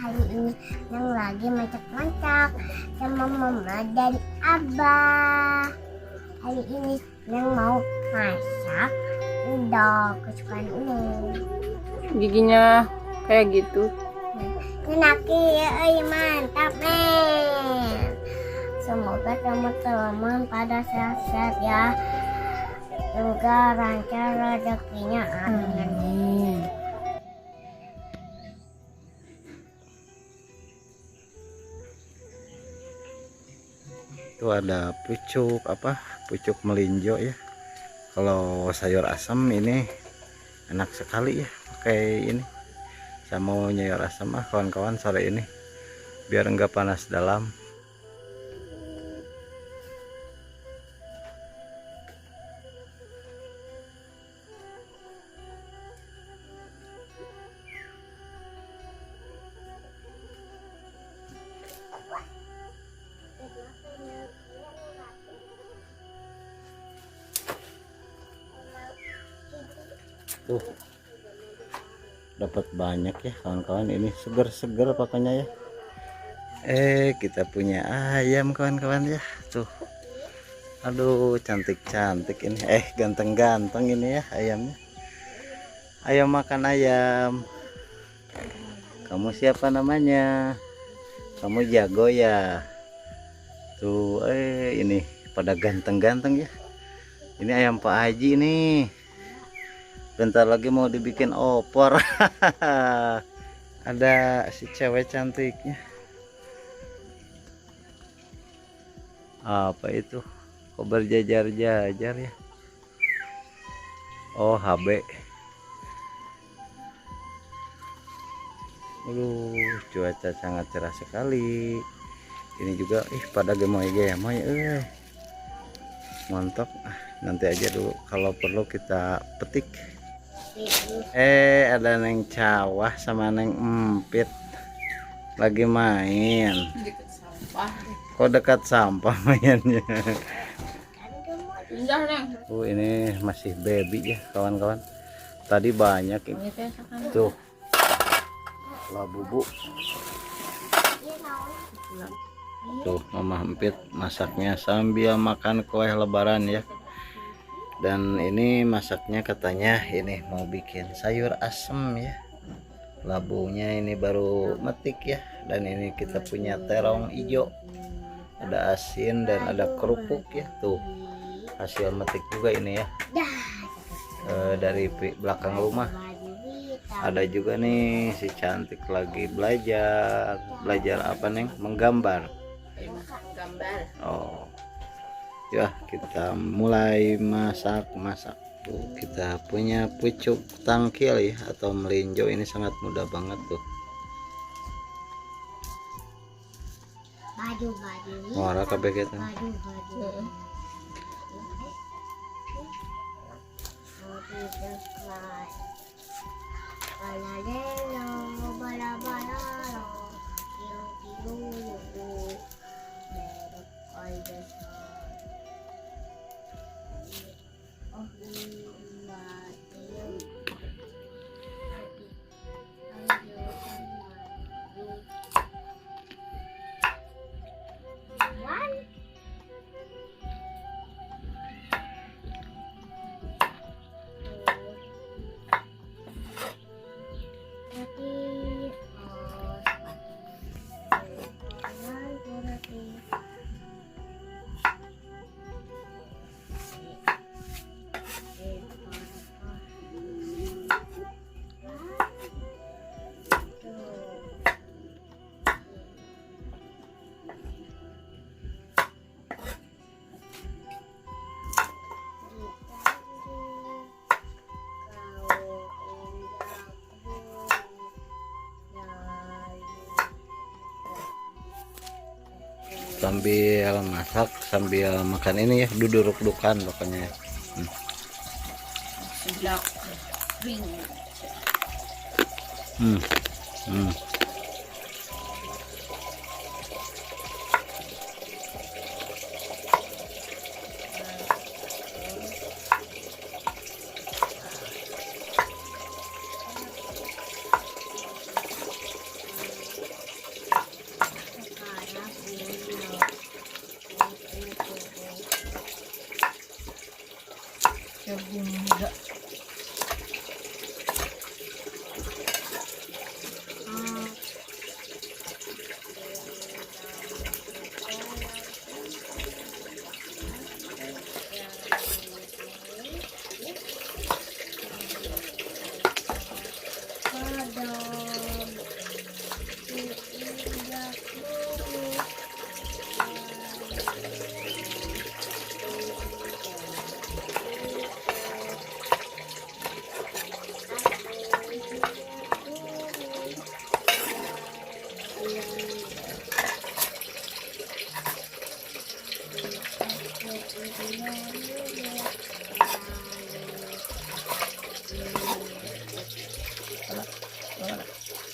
Hari ini yang lagi mancak-mancak sama mama dan abah. Hari ini yang mau masak udah kesukaan ini. Giginya kayak gitu. Kenaki ya, mantap men. Semoga teman-teman pada sehat-sehat ya. Semoga lancar rezekinya, amin. Itu ada pucuk pucuk melinjo ya. Kalau sayur asam ini enak sekali ya pakai ini. Saya mau sayur asam kawan-kawan sore ini biar enggak panas dalam. Tuh dapat banyak ya kawan-kawan, ini seger-seger pokoknya ya. Kita punya ayam kawan-kawan ya. Tuh aduh cantik-cantik ini, ganteng-ganteng ini ya ayamnya. Ayo makan ayam. Kamu siapa namanya? Kamu jago ya. Tuh ini pada ganteng-ganteng ya. Ini ayam Pak Haji nih. Bentar lagi mau dibikin opor. Ada si cewek cantiknya. Apa itu? Kok berjajar-jajar ya? Oh, HB. Cuaca sangat cerah sekali. Ini juga pada gemoy-gemoy. Mantap. Nanti aja dulu, kalau perlu kita petik. Ada Neng Cawah sama Neng Empit lagi main. Dekat sampah. Kok dekat sampah mainnya? Pindah, Neng. Ini masih baby ya kawan-kawan. Tadi banyak ini. Tuh lah bubuk. Tuh Mama Empit masaknya sambil makan kue lebaran ya. Dan ini masaknya katanya ini mau bikin sayur asem ya. Labunya ini baru metik ya. Dan ini kita punya terong hijau. Ada asin dan ada kerupuk ya. Tuh hasil metik juga ini ya. Dari belakang rumah. Ada juga nih si cantik lagi belajar. Belajar apa Neng? Menggambar. Oh ya, kita mulai masak. Tuh kita punya pucuk tangkil ya atau melinjo, ini sangat mudah banget tuh. Warna kabeh gitu. sambil masak sambil makan ini ya, duduk-dudukan pokoknya. Seblak kering. Hmm. Hmm. Jagung muda.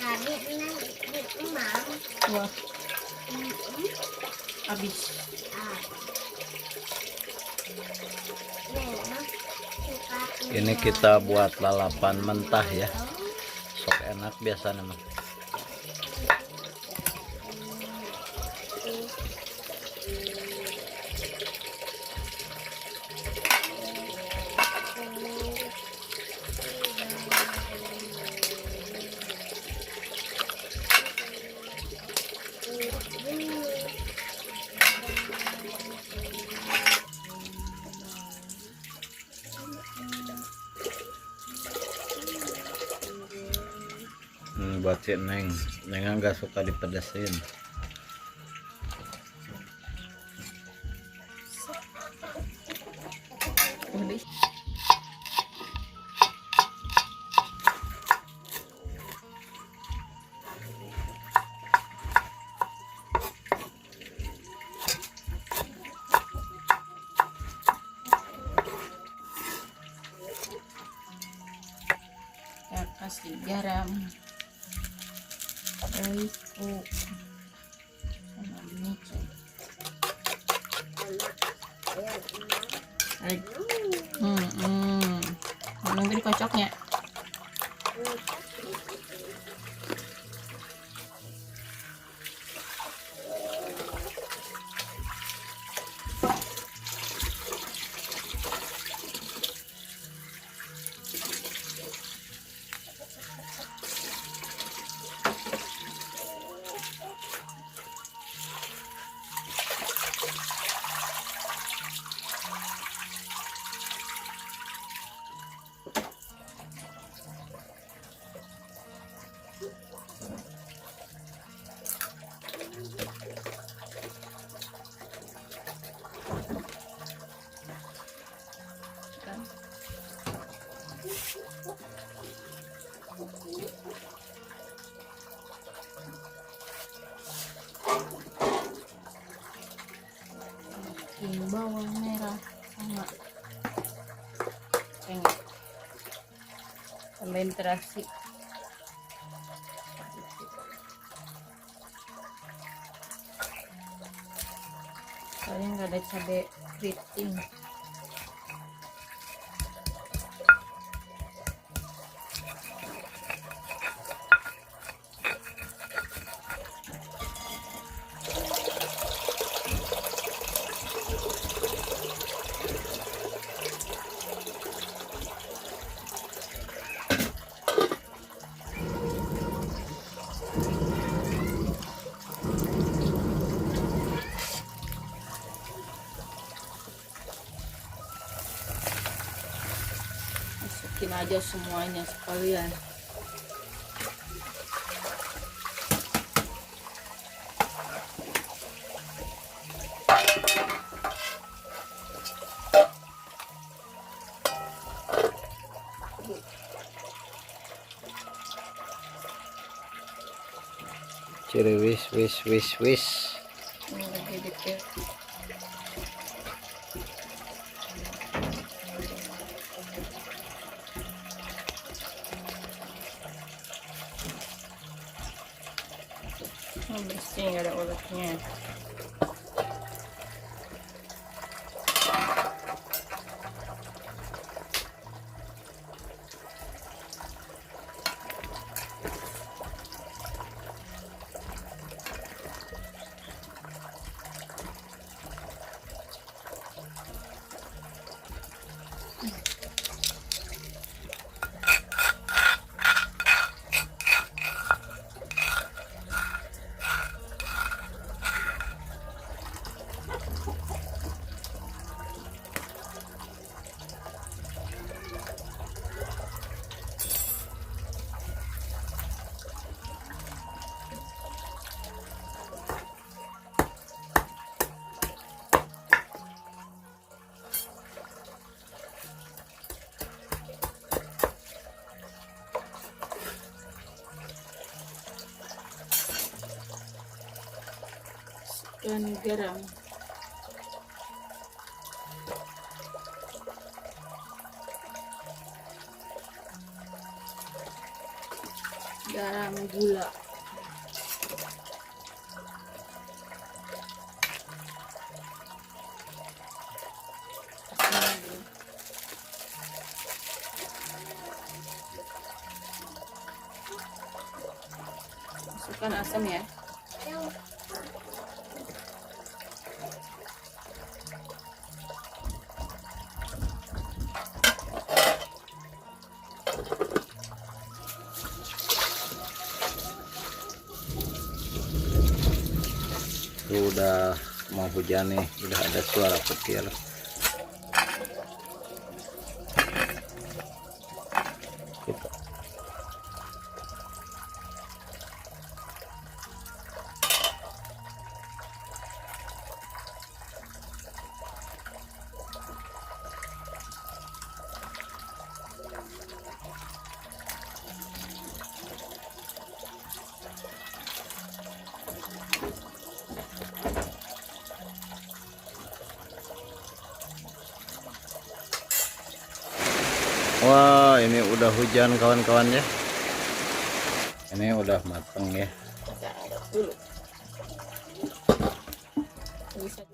Tadi di emak. Wah, habis. Ini kita buat lalapan mentah ya, sok enak biasanya mah. Buat si Neng nggak suka dipedesin. Habis. Ya, kasih garam, roiko, sama micin. Nunggu dikocoknya. Ini bawang merah sama cengkeh, tambahin terasi. Soalnya nggak ada cabai keriting. Masukin aja semuanya sekalian. Ciri wis. Ini lagi masukkan garam. Garam, gula. Masukkan asam ya. Udah mau hujan nih, udah ada suara petir. Kita wah, ini udah hujan kawan-kawan ya. Ini udah mateng ya. Kita aduk dulu. Bisa.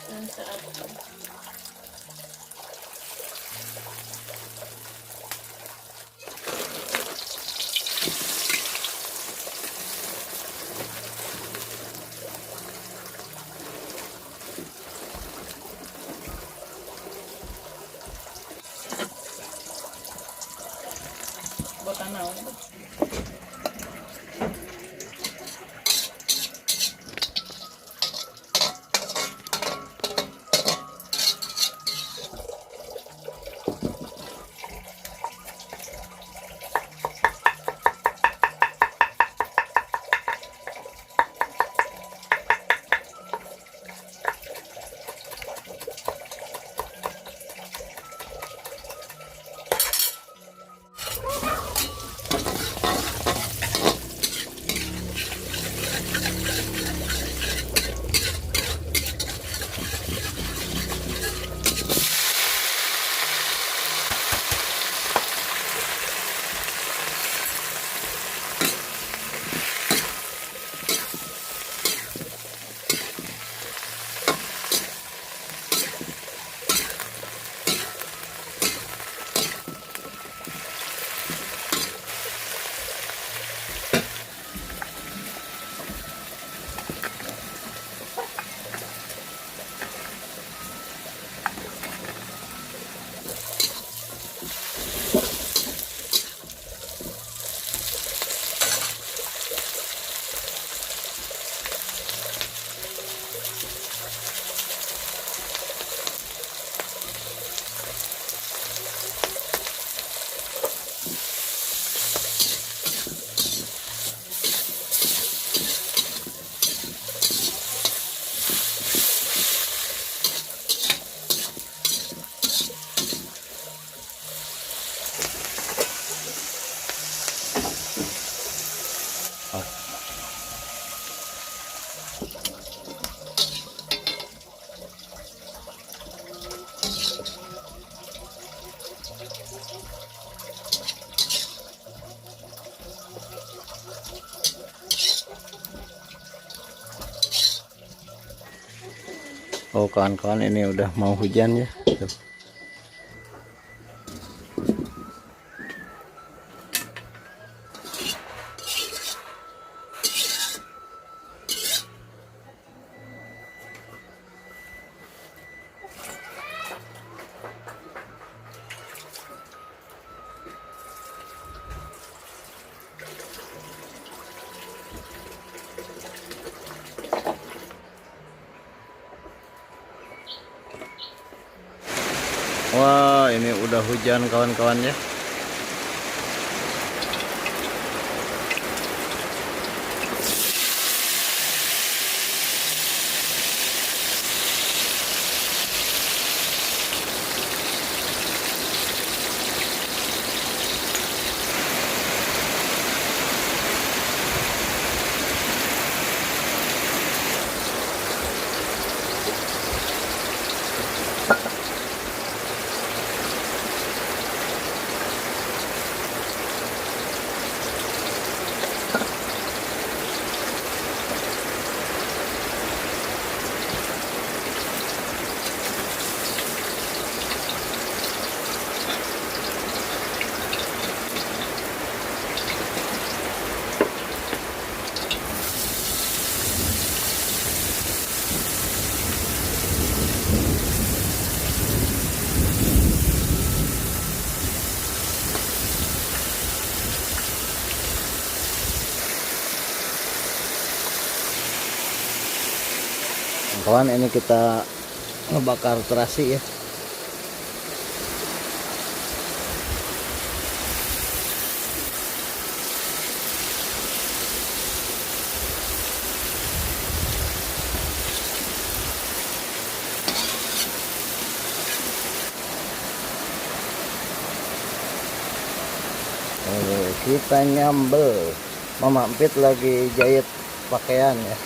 Dan saat botan naon. Oh kawan-kawan, ini udah mau hujan ya. Tuh. Wah, ini udah hujan kawan-kawan ya. Kawan, ini kita ngebakar terasi ya. Kita nyambel. Mama Empit lagi jahit pakaian ya.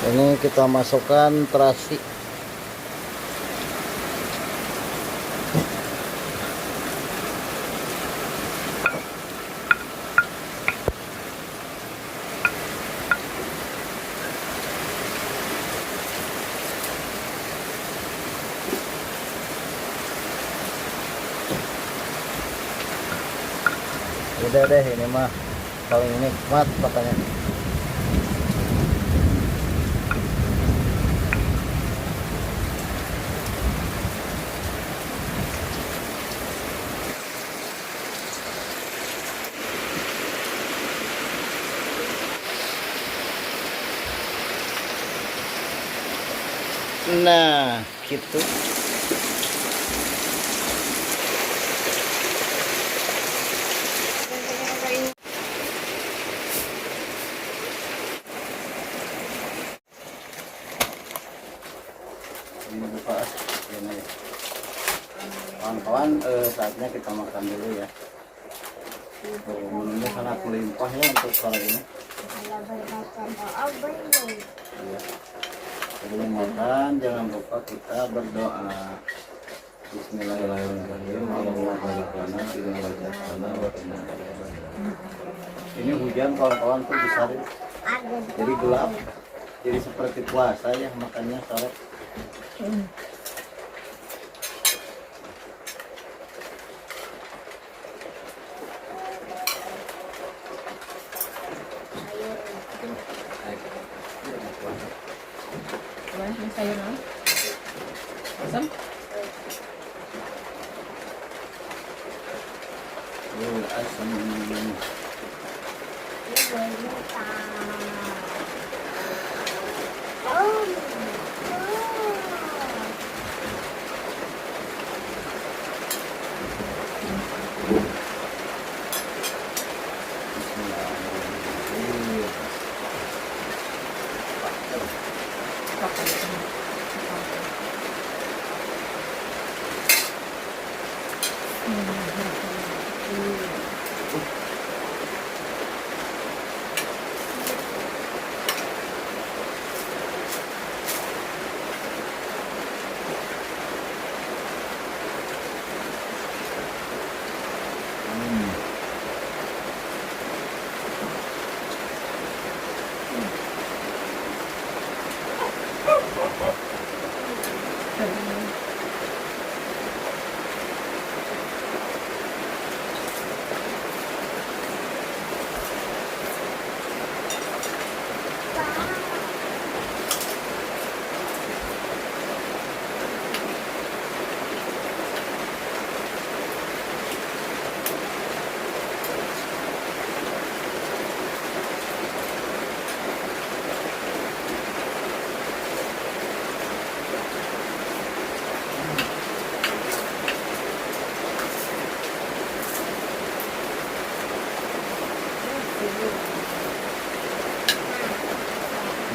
Ini kita masukkan terasi. Udah deh, ini mah paling nikmat katanya. Nah, gitu. Ini buka ini. Kawan-kawan, saatnya kita makan dulu ya. Menunya sangat melimpah ya untuk kali ini. Ya. Sebelum makan jangan lupa kita berdoa. Bismillahirrahmanirrahim. Ini hujan kawan-kawan tuh besar, jadi gelap, jadi seperti puasa ya makannya sore. Ini sayur non. Asam. Asam.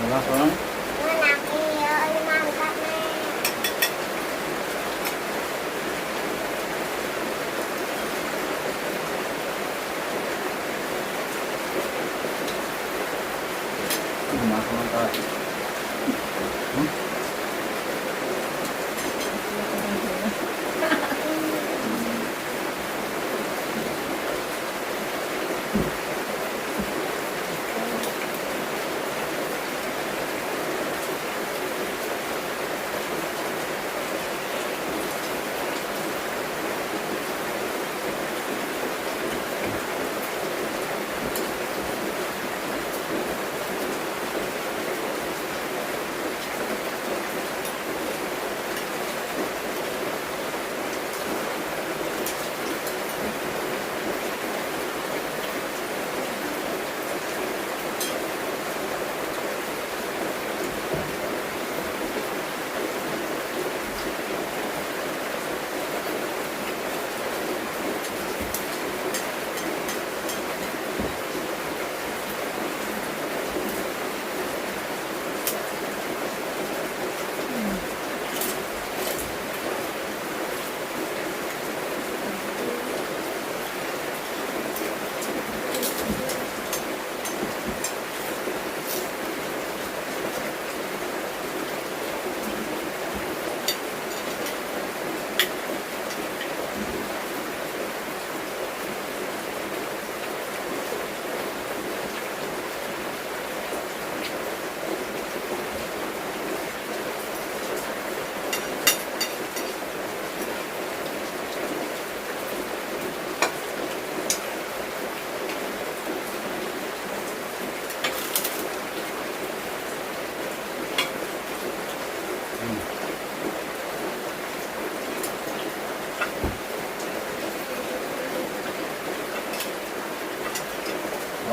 Wala ko lang. Malaki yung mangkat na. Wala ko lang tayo.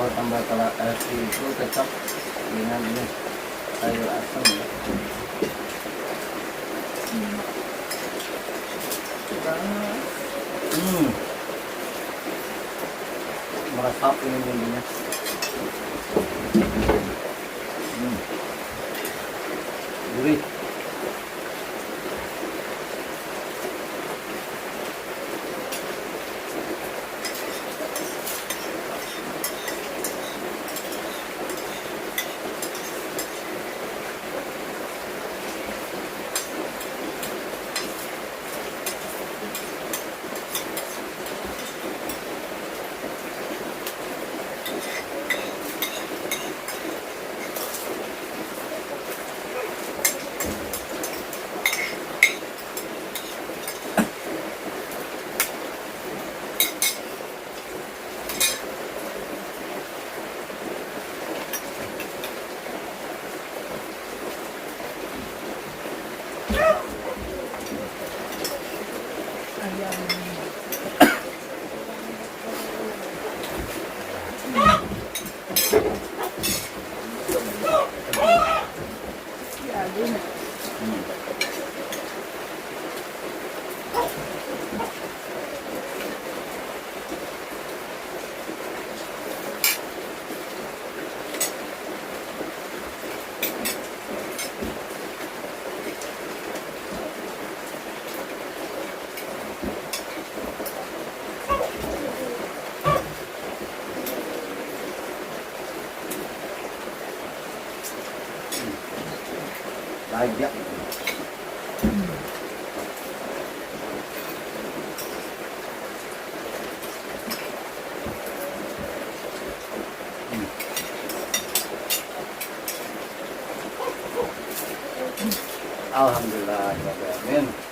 Oh, tambah kalau itu tetap dengan ini sayur asam ya. Meresap ini bumbunya. Gurih. Bahagia. Alhamdulillah, amin.